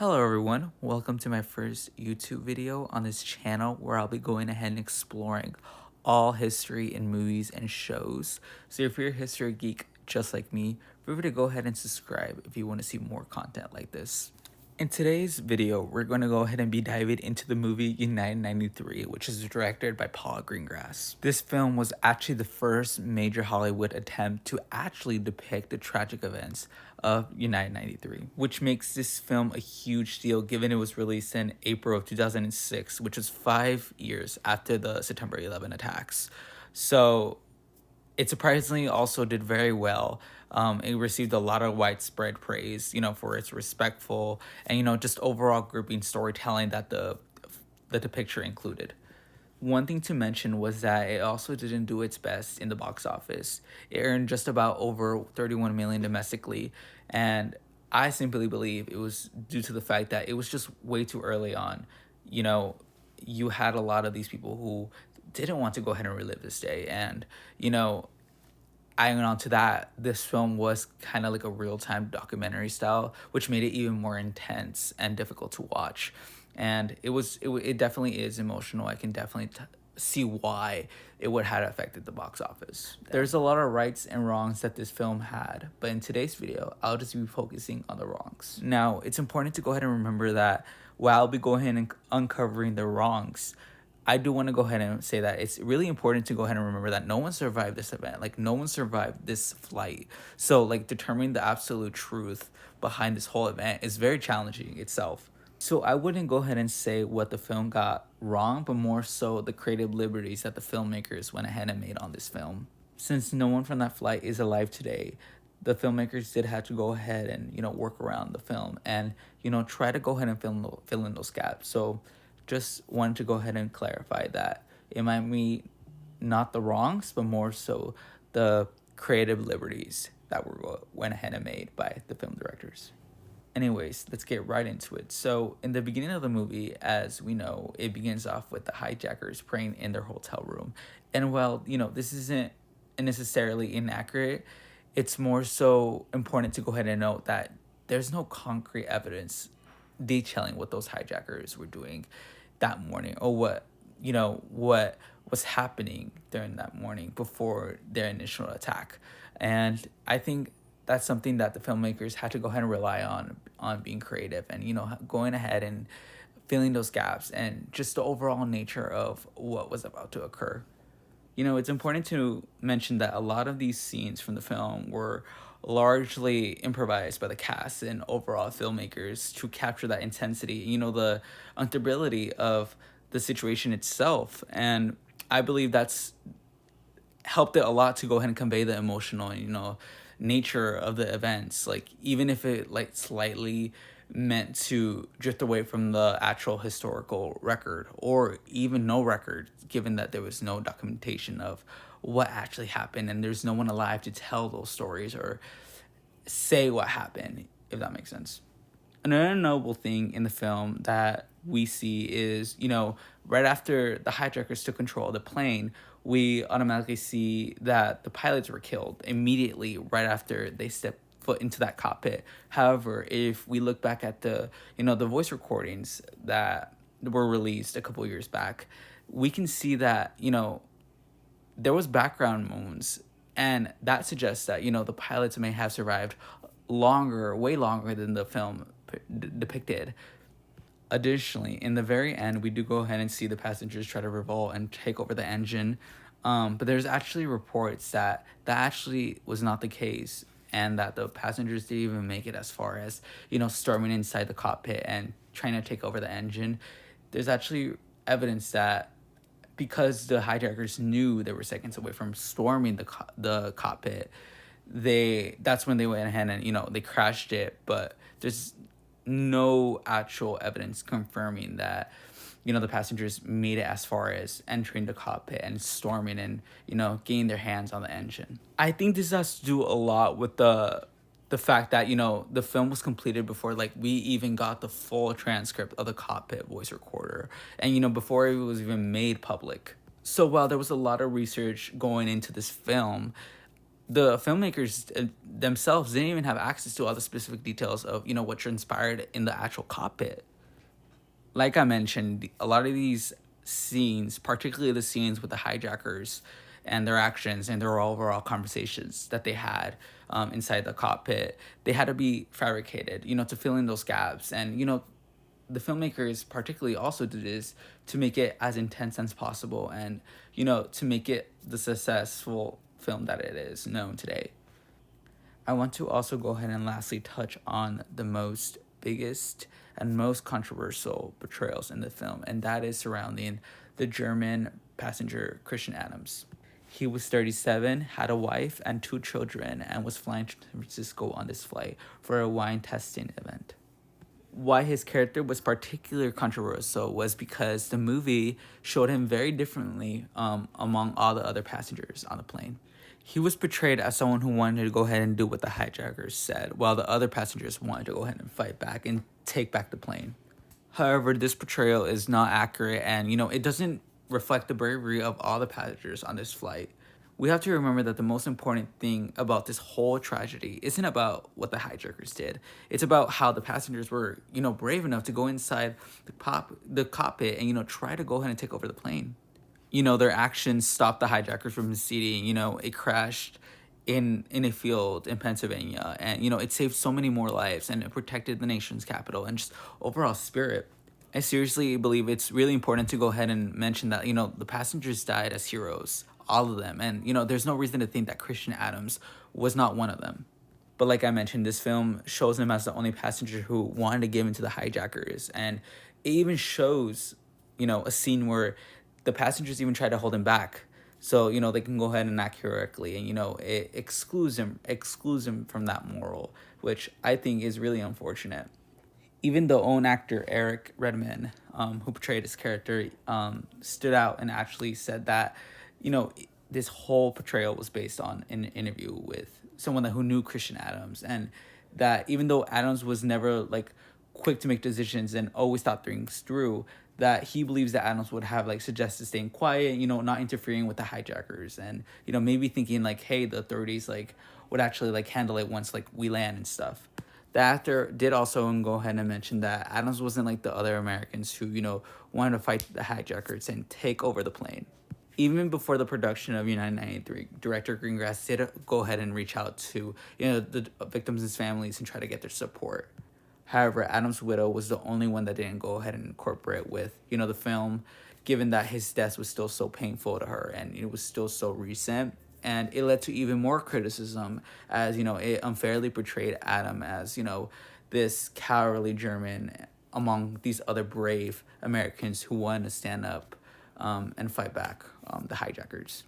Hello everyone, welcome to my first YouTube video on this channel where I'll be going ahead and exploring all history in movies and shows. So if you're a history geek just like me, feel free to go ahead and subscribe if you want to see more content like this. In today's video, we're going to go ahead and be diving into the movie United 93, which is directed by Paul Greengrass. This film was actually the first major Hollywood attempt to actually depict the tragic events of United 93, which makes this film a huge deal given it was released in April of 2006, which was 5 years after the September 11 attacks. So it surprisingly also did very well. It received a lot of widespread praise, for its respectful and, just overall gripping storytelling that the picture included. One thing to mention was that it also didn't do its best in the box office. It earned just about over 31 million domestically, and I simply believe it was due to the fact that it was just way too early on. You had a lot of these people who didn't want to go ahead and relive this day, and adding on to that, this film was kind of like a real-time documentary style, which made it even more intense and difficult to watch. And it definitely is emotional. I can definitely see why it would have affected the box office. There's a lot of rights and wrongs that this film had, but in today's video, I'll just be focusing on the wrongs. Now, it's important to go ahead and remember that while I'll be going ahead and uncovering the wrongs, I do want to go ahead and say that it's really important to go ahead and remember that no one survived this event. Like, no one survived this flight. So, determining the absolute truth behind this whole event is very challenging itself. So, I wouldn't go ahead and say what the film got wrong, but more so the creative liberties that the filmmakers went ahead and made on this film. Since no one from that flight is alive today, the filmmakers did have to go ahead and, work around the film and, try to go ahead and fill in those gaps. So, just wanted to go ahead and clarify that it might be not the wrongs, but more so the creative liberties that went ahead and made by the film directors. Anyways, let's get right into it. So in the beginning of the movie, as we know, it begins off with the hijackers praying in their hotel room. And while, this isn't necessarily inaccurate, it's more so important to go ahead and note that there's no concrete evidence detailing what those hijackers were doing that morning, or what was happening during that morning before their initial attack. And I think that's something that the filmmakers had to go ahead and rely on being creative and going ahead and filling those gaps and just the overall nature of what was about to occur. It's important to mention that a lot of these scenes from the film were largely improvised by the cast and overall filmmakers to capture that intensity, the uncomfortability of the situation itself. And I believe that's helped it a lot to go ahead and convey the emotional, nature of the events. Like, even if it slightly meant to drift away from the actual historical record, or even no record, given that there was no documentation of what actually happened and there's no one alive to tell those stories or say what happened, if that makes sense. Another notable thing in the film that we see is, right after the hijackers took control of the plane, we automatically see that the pilots were killed immediately right after they stepped foot into that cockpit. However, if we look back at the voice recordings that were released a couple years back, we can see that there was background moans, and that suggests that the pilots may have survived way longer than the film depicted. Additionally, in the very end, we do go ahead and see the passengers try to revolt and take over the engine. But there's actually reports that actually was not the case, and that the passengers didn't even make it as far as, storming inside the cockpit and trying to take over the engine. There's actually evidence that because the hijackers knew they were seconds away from storming the cockpit, that's when they went ahead and, they crashed it. But there's no actual evidence confirming that the passengers made it as far as entering the cockpit and storming and getting their hands on the engine. I think this has to do a lot with the fact that the film was completed before we even got the full transcript of the cockpit voice recorder, and before it was even made public. So while there was a lot of research going into this film, the filmmakers themselves didn't even have access to all the specific details of, you know, what transpired in the actual cockpit. Like I mentioned, a lot of these scenes, particularly the scenes with the hijackers and their actions and their overall conversations that they had inside the cockpit, they had to be fabricated, you know, to fill in those gaps. And, you know, the filmmakers particularly also did this to make it as intense as possible and, you know, to make it the successful film that it is known today. I want to also go ahead and lastly touch on the most biggest and most controversial portrayals in the film, and that is surrounding the German passenger Christian Adams. He was 37, had a wife and 2 children, and was flying to San Francisco on this flight for a wine tasting event. Why his character was particularly controversial was because the movie showed him very differently among all the other passengers on the plane. He was portrayed as someone who wanted to go ahead and do what the hijackers said, while the other passengers wanted to go ahead and fight back and take back the plane. However, this portrayal is not accurate and, you know, it doesn't reflect the bravery of all the passengers on this flight. We have to remember that the most important thing about this whole tragedy isn't about what the hijackers did. It's about how the passengers were, you know, brave enough to go inside the cockpit and, you know, try to go ahead and take over the plane. You know, their actions stopped the hijackers from succeeding. You know, it crashed in a field in Pennsylvania, and, you know, it saved so many more lives and it protected the nation's capital and just overall spirit. I seriously believe it's really important to go ahead and mention that, you know, the passengers died as heroes, all of them, and, you know, there's no reason to think that Christian Adams was not one of them. But like I mentioned, this film shows him as the only passenger who wanted to give in to the hijackers, and it even shows, you know, a scene where the passengers even try to hold him back, so, you know, they can go ahead and act heroically, and, you know, it excludes him from that moral, which I think is really unfortunate. Even the own actor Eric Redman, who portrayed his character, stood out and actually said that, you know, this whole portrayal was based on an interview with someone who knew Christian Adams, and that even though Adams was never like quick to make decisions and always thought things through, that he believes that Adams would have like suggested staying quiet, you know, not interfering with the hijackers, and, you know, maybe thinking like, hey, the authorities like would actually like handle it once like we land and stuff. The actor did also go ahead and mention that Adams wasn't like the other Americans who, you know, wanted to fight the hijackers and take over the plane. Even before the production of United 93, director Greengrass did go ahead and reach out to, you know, the victims' families and try to get their support. However, Adams' widow was the only one that didn't go ahead and incorporate with, you know, the film, given that his death was still so painful to her and it was still so recent. And it led to even more criticism as, you know, it unfairly portrayed Adam as, you know, this cowardly German among these other brave Americans who wanted to stand up and fight back the hijackers.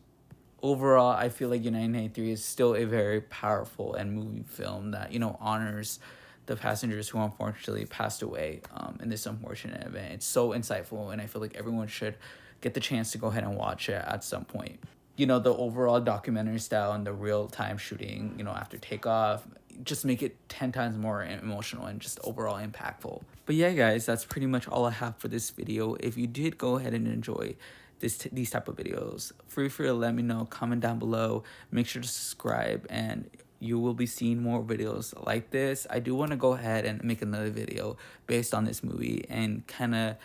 Overall, I feel like United 93 is still a very powerful and moving film that, you know, honors the passengers who unfortunately passed away in this unfortunate event. It's so insightful, and I feel like everyone should get the chance to go ahead and watch it at some point. You know, the overall documentary style and the real-time shooting, you know, after takeoff, just make it 10 times more emotional and just overall impactful. But yeah, guys, that's pretty much all I have for this video. If you did go ahead and enjoy these type of videos, feel free to let me know, comment down below, make sure to subscribe, and you will be seeing more videos like this. I do want to go ahead and make another video based on this movie and kind of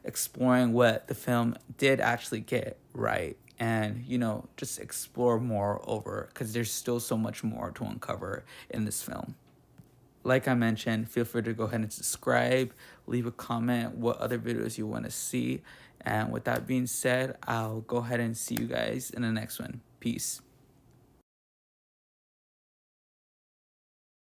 exploring what the film did actually get right, and, you know, just explore more over, because there's still so much more to uncover in this film. Like I mentioned, feel free to go ahead and subscribe, leave a comment what other videos you want to see, and with that being said, I'll go ahead and see you guys in the next one. Peace.